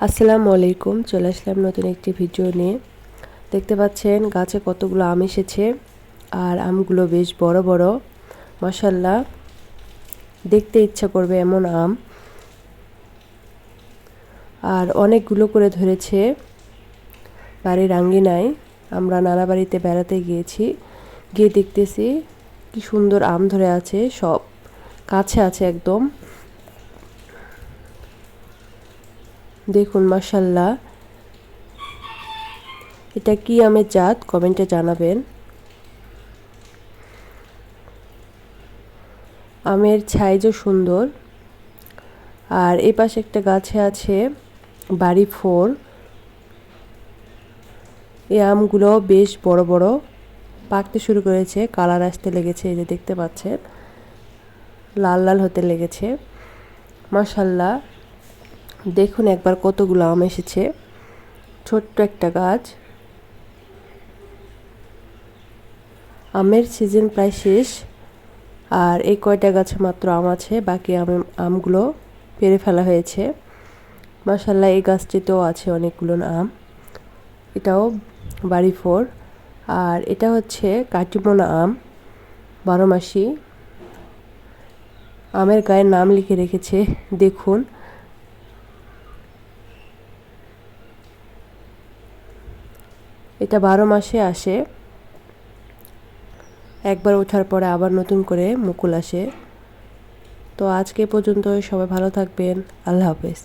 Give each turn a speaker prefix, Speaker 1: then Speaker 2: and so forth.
Speaker 1: আসসালামু আলাইকুম। চলে আসলাম নতুন একটি ভিডিও নিয়ে। দেখতে পাচ্ছেন গাছে কতগুলো আম এসেছে, আর আমগুলো বেশ বড় বড়, মাশাআল্লাহ দেখতে ইচ্ছা করবে এমন আম। আর অনেকগুলো করে ধরেছে বাড়ির আঙ্গিনায়। আমরা নানা বাড়িতে বেড়াতে গিয়েছি, গিয়ে দেখতেছি কি সুন্দর আম ধরে আছে, সব কাছে আছে একদম। দেখুন মাশাআল্লাহ, এটা কি আমের জাত কমেন্টে জানাবেন। আমের সাইজও সুন্দর। আর এই পাশে একটা গাছে আছে বাড়ি ফোর। এই আমগুলো বেশ বড় বড়, পাকতে শুরু করেছে, কালার আসতে লেগেছে, এই যে দেখতে পাচ্ছেন লাল লাল হতে লেগেছে। মাশাআল্লাহ দেখুন একবার কতগুলো আম এসেছে, ছোট্ট একটা গাছ। আমের সিজন প্রায় শেষ, আর এই কয়টা গাছে মাত্র আম আছে, বাকি আমগুলো পেড়ে ফেলা হয়েছে। মাশাআল্লাহ এই গাছটিতেও আছে অনেকগুলো আম। এটাও বাড়ি ফোর। আর এটা হচ্ছে কাটিমোনা আম, 12 মাসি। আমের গায়ে নাম লিখে রেখেছে, দেখুন। এটা 12 মাসে আসে, একবার ওঠার পরে আবার নতুন করে মুকুল আসে। তো আজকে পর্যন্ত, সবাই ভালো থাকবেন। আল্লাহ হাফেজ।